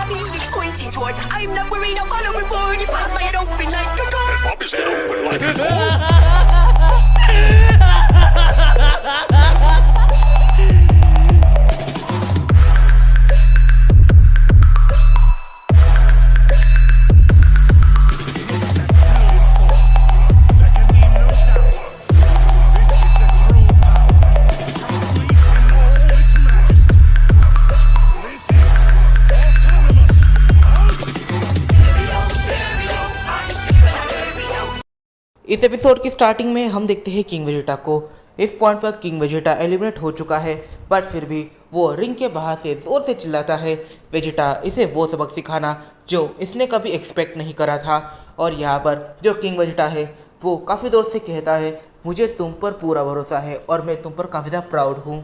me is pointing toward. I'm not worried, I'll follow reward. If I'm wide open like a door. And Bobby's head open like a door. इस episode की starting में हम देखते हैं king Vegeta को। इस point पर king Vegeta eliminate हो चुका है, बट फिर भी वो रिंग के बाहर से जोर से चिल्लाता है वेजिटा इसे वो सबक सिखाना जो इसने कभी एक्सपेक्ट नहीं करा था। और यहाँ पर जो किंग वेजिटा है वो काफ़ी जोर से कहता है मुझे तुम पर पूरा भरोसा है और मैं तुम पर काफ़ी ज़्यादा प्राउड हूँ।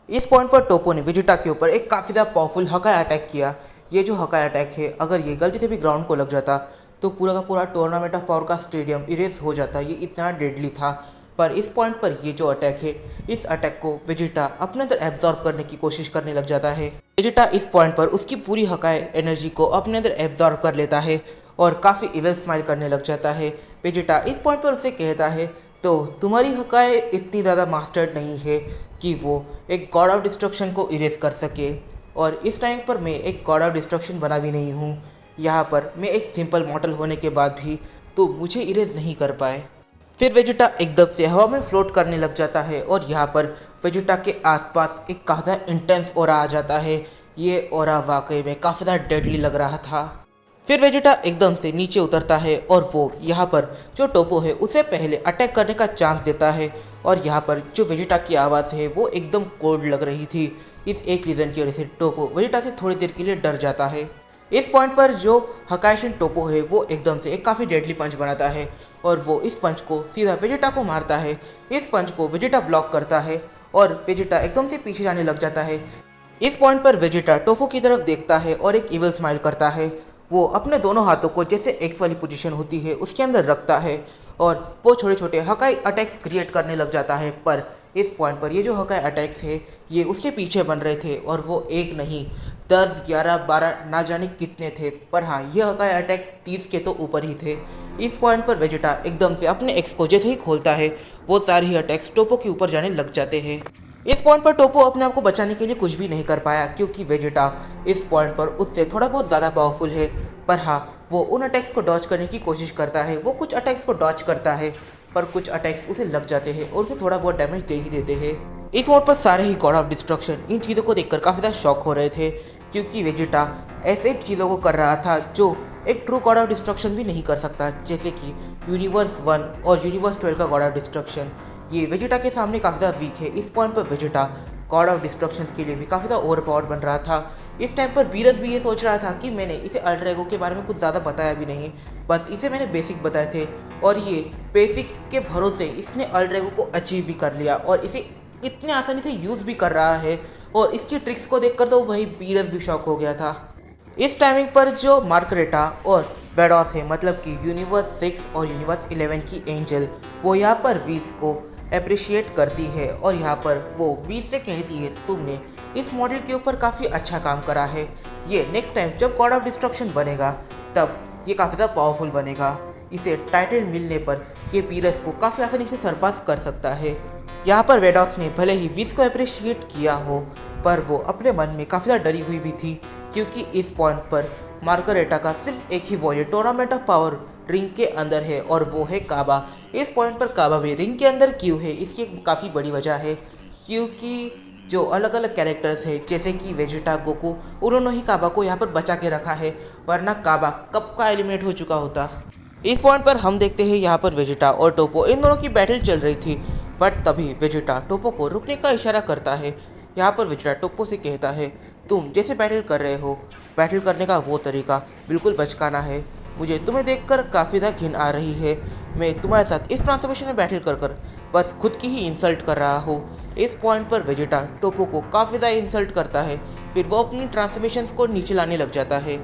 इस पॉइंट पर टोपो ने वेजिटा के ऊपर एक काफ़ी ज़्यादा पावरफुल हकाई अटैक किया। ये जो हकाई अटैक है अगर ये गलती से भी ग्राउंड को लग जाता तो पूरा का पूरा टूर्नामेंट ऑफ पावर का स्टेडियम इरेज हो जाता। ये इतना डेडली था। पर इस पॉइंट पर ये जो अटैक है इस अटैक को वेजिटा अपने अंदर एब्जॉर्ब करने की कोशिश करने लग जाता है। वेजिटा इस पॉइंट पर उसकी पूरी हकाई एनर्जी को अपने अंदर एब्जॉर्ब कर लेता है और काफ़ी इविल स्माइल करने लग जाता है। वेजिटा इस पॉइंट पर उसे कहता है तो तुम्हारी हकाई इतनी ज़्यादा मास्टर्ड नहीं है कि वो एक गॉड ऑफ डिस्ट्रक्शन को इरेज कर सके, और इस टाइम पर मैं एक गॉड ऑफ डिस्ट्रक्शन बना भी नहीं हूँ। यहाँ पर मैं एक सिंपल मॉडल होने के बाद भी तो मुझे इरेज नहीं कर पाए। फिर वेजिटा एकदम से हवा में फ्लोट करने लग जाता है और यहाँ पर वेजिटा के आसपास एक काफ़ी इंटेंस ऑरा आ जाता है। ये ऑरा वाकई में काफ़ी ज़्यादा डेडली लग रहा था। फिर वेजिटा एकदम से नीचे उतरता है और वो यहाँ पर जो टोपो है उसे पहले अटैक करने का चांस देता है। और यहाँ पर जो वेजिटा की आवाज़ है वो एकदम कोल्ड लग रही थी। इस एक रीज़न की वजह से टोपो वेजिटा से थोड़ी देर के लिए डर जाता है। इस पॉइंट पर जो हकाइशिन टोपो है वो एकदम से एक काफ़ी डेडली पंच बनाता है और वो इस पंच को सीधा वेजिटा को मारता है। इस पंच को वेजिटा ब्लॉक करता है और वेजिटा एकदम से पीछे जाने लग जाता है। इस पॉइंट पर वेजिटा टोपो की तरफ देखता है और एक इविल स्माइल करता है। वो अपने दोनों हाथों को जैसे एक्स वाली पोजीशन होती है उसके अंदर रखता है और वो छोटे छोटे हकाई अटैक्स क्रिएट करने लग जाता है। पर इस पॉइंट पर ये जो हकाई अटैक्स है ये उसके पीछे बन रहे थे और वो एक नहीं 10, 11, 12 ना जाने कितने थे। पर हाँ, ये हकाई अटैक 30 के तो ऊपर ही थे। इस पॉइंट पर वेजिटा एकदम से अपने एक्स को जैसे ही खोलता है वो सारे ही अटैक्स टोपो के ऊपर जाने लग जाते हैं। इस पॉइंट पर टोपो अपने आप को बचाने के लिए कुछ भी नहीं कर पाया क्योंकि वेजिटा इस पॉइंट पर उससे थोड़ा बहुत ज़्यादा पावरफुल है। पर हाँ, वो उन अटैक्स को डॉच करने की कोशिश करता है। वो कुछ अटैक्स को डॉच करता है पर कुछ अटैक्स उसे लग जाते हैं और उसे थोड़ा बहुत डैमेज दे ही देते हैं। इस मोड पर सारे ही गॉड ऑफ डिस्ट्रक्शन इन चीज़ों को देखकर काफ़ी ज़्यादा शॉक हो रहे थे क्योंकि वेजिटा ऐसे चीज़ों को कर रहा था जो एक ट्रू गॉड ऑफ डिस्ट्रक्शन भी नहीं कर सकता, जैसे कि यूनिवर्स 1 और यूनिवर्स 12 का गॉड ऑफ डिस्ट्रक्शन। ये वेजिटा के सामने काफ़ी ज़्यादा वीक है। इस पॉइंट पर वेजिटा गॉड ऑफ डिस्ट्रक्शन के लिए भी काफ़ी ज़्यादा ओवर पावर बन रहा था। इस टाइम पर बीरस भी ये सोच रहा था कि मैंने इसे अल्टर एगो के बारे में कुछ ज़्यादा बताया भी नहीं, बस इसे मैंने बेसिक बताए थे और ये बेसिक के भरोसे इसने अल्टर एगो को अचीव भी कर लिया और इसे इतने आसानी से यूज़ भी कर रहा है। और इसकी ट्रिक्स को देखकर तो भाई बीरस भी शॉक हो गया था। इस टाइमिंग पर जो मार्करेटा और वेडॉस है, मतलब कि यूनिवर्स 6 और यूनिवर्स 11 की एंजल, वो यहाँ पर वीस को अप्रिशिएट करती है और यहाँ पर वो वीस से कहती है तुमने इस मॉडल के ऊपर काफ़ी अच्छा काम करा है। ये नेक्स्ट टाइम जब गॉड ऑफ डिस्ट्रक्शन बनेगा तब ये काफ़ी ज़्यादा पावरफुल बनेगा। इसे टाइटल मिलने पर ये बीरस को काफ़ी आसानी से सरपास कर सकता है। यहाँ पर वेडॉस ने भले ही वीस को अप्रिशिएट किया हो पर वो अपने मन में काफ़ी ज़्यादा डरी हुई भी थी क्योंकि इस पॉइंट पर मार्गरेटा का सिर्फ एक ही warrior tournament of power ring के अंदर है और वो है काबा। इस पॉइंट पर काबा भी रिंग के अंदर क्यों है इसकी एक काफ़ी बड़ी वजह है क्योंकि जो अलग अलग कैरेक्टर्स है जैसे कि वेजिटा, गोकू, उन्होंने ही काबा को यहाँ पर बचा के रखा है, वरना काबा कब का एलिमिनेट हो चुका होता। इस पॉइंट पर हम देखते हैं यहाँ पर वेजिटा और टोपो इन दोनों की बैटल चल रही थी, बट तभी वेजिटा टोपो को रुकने का इशारा करता है। यहाँ पर वेजिटा टोपो से कहता है तुम जैसे बैटल कर रहे हो, बैटल करने का वो तरीका बिल्कुल बचकाना है। मुझे तुम्हें देखकर काफ़ी ज़्यादा घिन आ रही है। मैं तुम्हारे साथ इस ट्रांसफॉर्मेशन में बैटल कर बस खुद की ही इंसल्ट कर रहा हूँ। इस पॉइंट पर वेजिटा टोपो को काफ़ी ज़्यादा इंसल्ट करता है। फिर वो अपनी ट्रांसफॉर्मेशंस को नीचे लाने लग जाता है।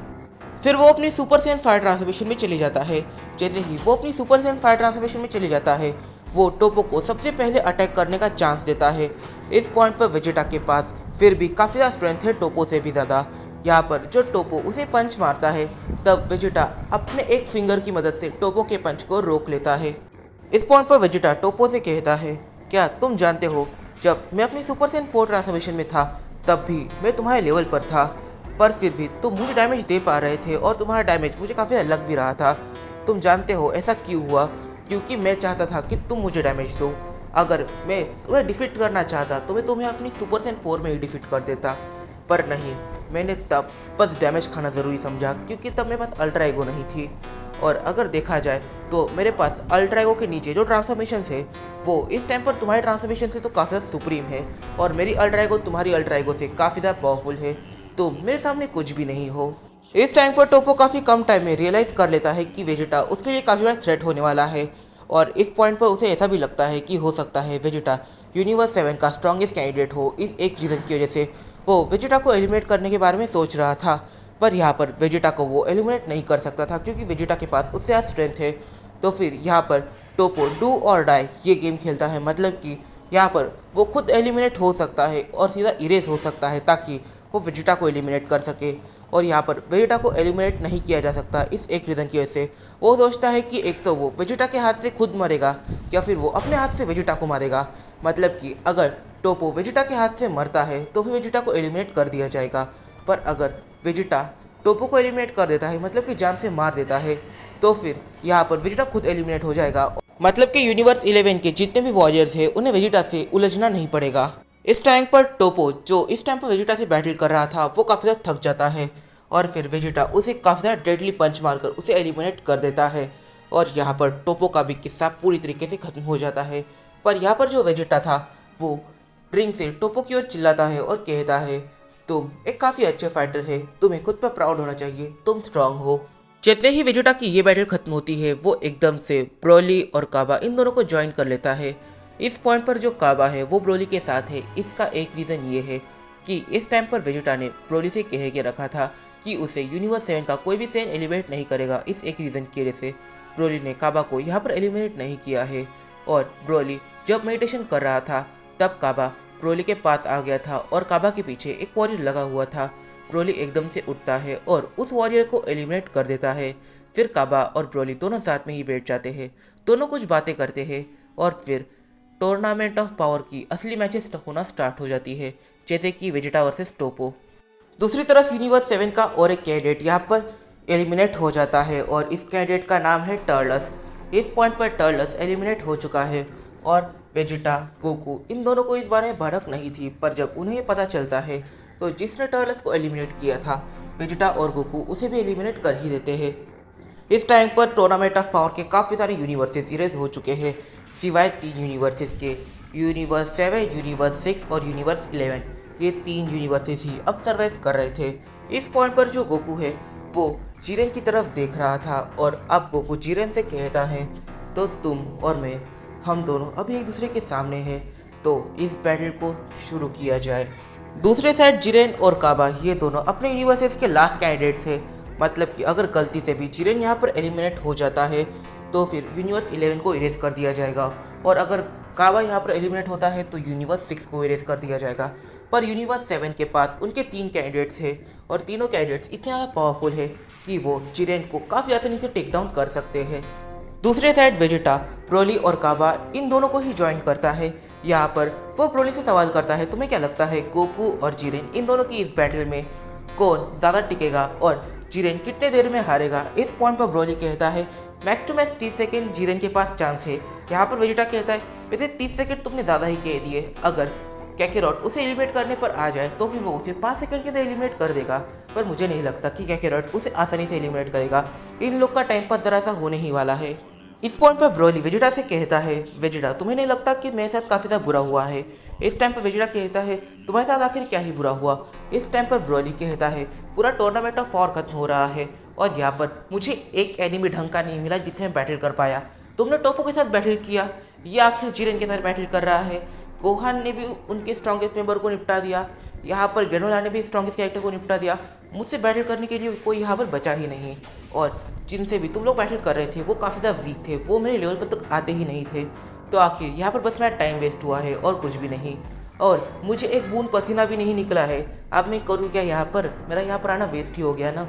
फिर वो अपनी सुपर सैन फायर ट्रांसफॉर्मेशन में चले जाता है। जैसे ही वो अपनी सुपर सैन फायर ट्रांसफॉर्मेशन में चले जाता है वो टोपो को सबसे पहले अटैक करने का चांस देता है। इस पॉइंट पर वेजिटा के पास फिर भी काफ़ी ज़्यादा स्ट्रेंथ है टोपो से भी ज़्यादा, यहाँ पर जब टोपो उसे पंच मारता है तब वेजिटा अपने एक फिंगर की मदद से टोपो के पंच को रोक लेता है। इस पॉइंट पर वेजिटा टोपो से कहता है, क्या तुम जानते हो जब मैं अपनी सुपर सैयन 4 ट्रांसफॉर्मेशन में था तब भी मैं तुम्हारे लेवल पर था, पर फिर भी तुम मुझे डैमेज दे पा रहे थे और तुम्हारा डैमेज मुझे काफ़ी ज़्यादा लग भी रहा था। तुम जानते हो ऐसा क्यों हुआ? क्योंकि मैं चाहता था कि तुम मुझे डैमेज दो। अगर मैं तुम्हें डिफीट करना चाहता तो मैं तुम्हें अपनी सुपर सैयन 4 में ही डिफीट कर देता, पर नहीं, मैंने तब बस डैमेज खाना ज़रूरी समझा क्योंकि तब मेरे पास अल्ट्रा ईगो नहीं थी। और अगर देखा जाए तो मेरे पास अल्ट्रा ईगो के नीचे जो ट्रांसफॉर्मेशन है वो इस टाइम पर तुम्हारी ट्रांसफॉर्मेशन से तो काफ़ी ज़्यादा सुप्रीम है और मेरी अल्ट्रा ईगो तुम्हारी अल्ट्रा ईगो से काफ़ी ज़्यादा पावरफुल है। तुम मेरे सामने कुछ भी नहीं हो। इस टाइम पर टोपो काफ़ी कम टाइम में रियलाइज़ कर लेता है कि वेजिटा उसके लिए काफ़ी बड़ा थ्रेट होने वाला है और इस पॉइंट पर उसे ऐसा भी लगता है कि हो सकता है वेजिटा यूनिवर्स 7 का स्ट्रॉन्गेस्ट कैंडिडेट हो। इस एक रीज़न की वजह से वो वेजिटा को एलिमिनेट करने के बारे में सोच रहा था, पर यहाँ पर वेजिटा को वो एलिमिनेट नहीं कर सकता था क्योंकि वेजिटा के पास उससे ज़्यादा स्ट्रेंथ है। तो फिर यहाँ पर टोपो डू और डाई ये गेम खेलता है, मतलब कि यहाँ पर वो खुद एलिमिनेट हो सकता है और सीधा इरेज हो सकता है ताकि वो वेजिटा को एलिमिनेट कर सके। और यहाँ पर वेजिटा को एलिमिनेट नहीं किया जा सकता इस एक रीज़न की वजह से वो सोचता है कि एक तो वो वेजिटा के हाथ से खुद मरेगा या फिर वो अपने हाथ से वेजिटा को मारेगा। मतलब कि अगर टोपो वेजिटा के हाथ से मरता है तो फिर वेजिटा को एलिमिनेट कर दिया जाएगा, पर अगर वेजिटा टोपो को एलिमिनेट कर देता है मतलब कि जान से मार देता है तो फिर यहाँ पर वेजिटा खुद एलिमिनेट हो जाएगा। मतलब कि यूनिवर्स 11 के जितने भी वॉरियर्स हैं उन्हें वेजिटा से उलझना नहीं पड़ेगा। इस टाइम पर टोपो जो इस टाइम पर वेजिटा से बैटल कर रहा था वो काफ़ी ज़्यादा थक जाता है और फिर वेजिटा उसे काफ़ी ज़्यादा डेडली पंच मारकर उसे एलिमिनेट कर देता है और यहाँ पर टोपो का भी किस्सा पूरी तरीके से ख़त्म हो जाता है। पर यहाँ पर जो वेजिटा था वो रिंग से टोपो की ओर चिल्लाता है और कहता है, तुम एक काफ़ी अच्छे फाइटर है, तुम्हें खुद पर प्राउड होना चाहिए, तुम स्ट्रांग हो। जैसे ही वेजिटा की ये बैटल खत्म होती है वो एकदम से ब्रोली और काबा इन दोनों को ज्वाइन कर लेता है। इस पॉइंट पर जो काबा है वो ब्रोली के साथ है। इसका एक रीज़न ये है कि इस टाइम पर वेजिटा ने ब्रोली से कह के रखा था कि उसे यूनिवर्स 7 का कोई भी सैयन एलिमिनेट नहीं करेगा। इस एक रीज़न की वजह से ब्रोली ने काबा को यहाँ पर एलिमिनेट नहीं किया है। और ब्रोली जब मेडिटेशन कर रहा था तब काबा ब्रोली के पास आ गया था और काबा के पीछे एक वॉरियर लगा हुआ था। ब्रोली एकदम से उठता है और उस वॉरियर को एलिमिनेट कर देता है। फिर काबा और ब्रोली दोनों साथ में ही बैठ जाते हैं, दोनों कुछ बातें करते हैं और फिर टूर्नामेंट ऑफ पावर की असली मैचेस होना स्टार्ट हो जाती है, जैसे कि वेजिटा वर्सेस टोपो। दूसरी तरफ यूनिवर्स 7 का और एक कैंडिडेट यहाँ पर एलिमिनेट हो जाता है और इस कैंडिडेट का नाम है टर्लस। इस पॉइंट पर टर्लस एलिमिनेट हो चुका है और वेजिटा, गोकू इन दोनों को इस बारे में भनक नहीं थी, पर जब उन्हें पता चलता है तो जिसने टर्लस को एलिमिनेट किया था वेजिटा और गोकू उसे भी एलिमिनेट कर ही देते हैं। इस टाइम पर टूर्नामेंट ऑफ पावर के काफ़ी सारे यूनिवर्सेस इरेज हो चुके हैं सिवाय 3 यूनिवर्सेस के, यूनिवर्स 7, यूनिवर्स 6 और यूनिवर्स 11। ये 3 यूनिवर्सेस ही अब सर्वाइव कर रहे थे। इस पॉइंट पर जो गोकू है वो जिरेन की तरफ देख रहा था और अब गोकू जिरेन से कहता है, तो तुम और मैं हम दोनों अभी एक दूसरे के सामने हैं, तो इस बैटल को शुरू किया जाए। दूसरे साइड जिरेन और काबा ये दोनों अपने यूनिवर्सेस के लास्ट कैंडिडेट्स हैं। मतलब कि अगर गलती से भी जिरेन यहाँ पर एलिमिनेट हो जाता है तो फिर यूनिवर्स 11 को इरेज कर दिया जाएगा और अगर काबा यहाँ पर एलिमिनेट होता है तो यूनिवर्स 6 को इरेज कर दिया जाएगा। पर यूनिवर्स 7 के पास उनके 3 कैंडिडेट्स हैं और तीनों कैंडिडेट्स इतने ज़्यादा पावरफुल है कि वो जिरेन को काफ़ी आसानी से टेक डाउन कर सकते हैं। दूसरे साइड वेजिटा, ब्रोली और काबा इन दोनों को ही ज्वाइन करता है। यहाँ पर वो ब्रोली से सवाल करता है, तुम्हें क्या लगता है गोकू और जिरेन इन दोनों की इस बैटल में कौन ज़्यादा टिकेगा और जिरेन कितने देर में हारेगा? इस पॉइंट पर ब्रोली कहता है, max to max 30 second Jiren के पास चांस है। यहाँ पर वेजिटा कहता है, वैसे 30 सेकेंड तुमने ज़्यादा ही कह दिए, अगर कैकेरॉट उसे एलिमिनेट करने पर आ जाए तो फिर वो उसे 5 सेकंड के अंदर एलिमिनेट कर देगा, पर मुझे नहीं लगता कि कैकेरॉट उसे आसानी से एलिमिनेट करेगा। इन लोग का टाइम पास ज़रा सा होने ही वाला है। इस पॉइंट पर ब्रोली वेजिटा से कहता है, वेजिटा तुम्हें नहीं लगता कि मेरे साथ काफ़ी ज़्यादा बुरा हुआ है? इस टाइम पर वेजिटा कहता है, तुम्हारे साथ आखिर क्या ही बुरा हुआ? इस टाइम पर ब्रोली कहता है, पूरा टूर्नामेंट ऑफ पावर खत्म हो रहा है और यहाँ पर मुझे एक एनिमी ढंग का नहीं मिला जिससे मैं बैटल कर पाया। तुमने टोपो के साथ बैटल किया, ये आखिर जिरेन के साथ बैटल कर रहा है। गोहान ने भी उनके स्ट्रॉन्गेस्ट मेंबर को निपटा दिया, यहाँ पर ग्रेनोला ने भी स्ट्रॉन्गेस्ट कैरेक्टर को निपटा दिया। मुझसे बैटल करने के लिए कोई यहाँ पर बचा ही नहीं और जिनसे भी तुम लोग बैटल कर रहे थे वो काफ़ी ज़्यादा वीक थे, वो मेरे लेवल पर तक आते ही नहीं थे। तो आखिर यहाँ पर बस मेरा टाइम वेस्ट हुआ है और कुछ भी नहीं। और मुझे एक बूंद पसीना भी नहीं निकला है। अब मैं करूँ क्या यहाँ पर? मेरा यहाँ पर आना वेस्ट ही हो गया ना।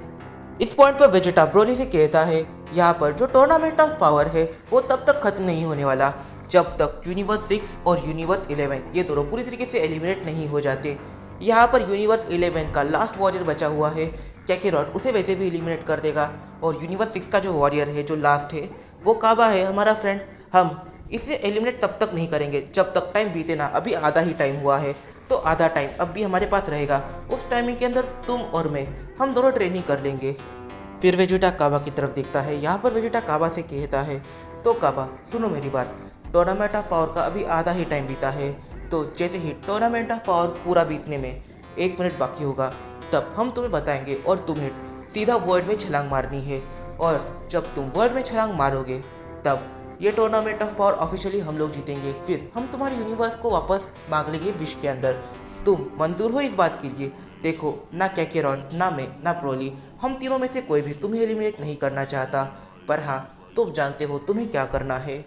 इस पॉइंट पर वेजिटा ब्रोली से कहता है यहाँ पर जो टूर्नामेंट ऑफ पावर है वो तब तक खत्म नहीं होने वाला जब तक यूनिवर्स 6 और यूनिवर्स 11 ये दोनों पूरी तरीके से एलिमिनेट नहीं हो जाते। यहाँ पर यूनिवर्स 11 का लास्ट वॉरियर बचा हुआ है, कैकेरॉट उसे वैसे भी एलिमिनेट कर देगा। और यूनिवर्स 6 का जो वॉरियर है, जो लास्ट है, वो काबा है हमारा फ्रेंड। हम इसे एलिमिनेट तब तक नहीं करेंगे जब तक टाइम बीते ना। अभी आधा ही टाइम हुआ है, तो आधा टाइम अब भी हमारे पास रहेगा। उस टाइमिंग के अंदर तुम और मैं, हम दोनों ट्रेनिंग कर लेंगे। फिर वेजिटा काबा की तरफ देखता है। यहाँ पर वेजिटा काबा से कहता है तो काबा सुनो मेरी बात, टूर्नामेंट ऑफ पावर का अभी आधा ही टाइम बीता है, तो जैसे ही टूर्नामेंट ऑफ पावर पूरा बीतने में 1 मिनट बाकी होगा तब हम तुम्हें बताएंगे और तुम्हें सीधा वर्ल्ड में छलांग मारनी है। और जब तुम वर्ल्ड में छलांग मारोगे तब ये टूर्नामेंट ऑफ पावर ऑफिशियली हम लोग जीतेंगे। फिर हम तुम्हारे यूनिवर्स को वापस मांग लेंगे विश के अंदर। तुम मंजूर हो इस बात के लिए? देखो, ना कैकेरॉन, ना मैं, ना ब्रोली, हम तीनों में से कोई भी तुम्हें एलिमिनेट नहीं करना चाहता। पर हाँ, तुम जानते हो तुम्हें क्या करना है।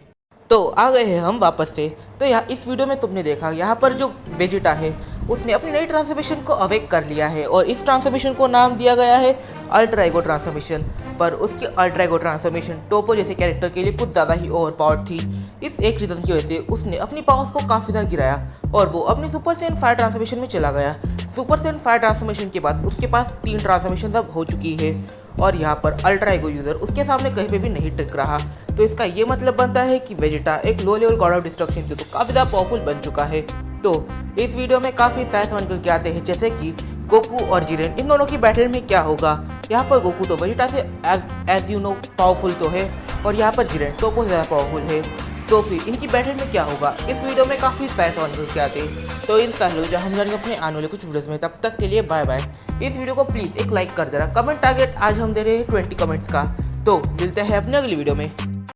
तो आ गए हैं हम वापस से। तो यहाँ इस वीडियो में तुमने देखा यहाँ पर जो वेजिटा है उसने अपनी नई ट्रांसफॉर्मेशन को अवेक कर लिया है और इस ट्रांसफॉर्मेशन को नाम दिया गया है अल्ट्रा ईगो ट्रांसफॉर्मेशन। पर उसकी अल्ट्रा ईगो ट्रांसफॉर्मेशन टोपो जैसे कैरेक्टर के लिए कुछ ज़्यादा ही ओवर पावर्ड थी। इस एक रीज़न की वजह से उसने अपनी पावर्स को काफ़ी ज़्यादा गिराया और वो अपनी सुपर सैयन फायर ट्रांसफॉर्मेशन में चला गया। सुपर सैयन फायर ट्रांसफॉर्मेशन के बाद उसके पास 3 ट्रांसफॉर्मेशन अब हो चुकी है और यहाँ पर अल्ट्रा ईगो यूज़र उसके सामने कहीं पे भी नहीं टिक रहा। तो इसका ये मतलब बनता है कि वेजिटा एक low level God of destruction से तो काफ़ी ज़्यादा पावरफुल बन चुका है। तो इस वीडियो में काफ़ी सारे सवाल निकल के आते हैं, जैसे कि गोकू और जिरेन इन दोनों की बैटल में क्या होगा। यहाँ पर गोकू तो वेजिटा से एज यू नो पावरफुल तो है और यहाँ पर जिरेन टोपो से ज़्यादा पावरफुल है। तो फिर इनकी बैटल में क्या होगा, इस वीडियो में काफ़ी सारे सवाल निकल के आते हैं। तो इन सालों जो हम जानेंगे अपने आने वाले कुछ वीडियोज़ में। तब तक के लिए बाय बाय। इस वीडियो को प्लीज़ एक लाइक कर देना। कमेंट टारगेट आज हम दे रहे हैं 20 कमेंट्स का। तो मिलते हैं अपने अगली वीडियो में।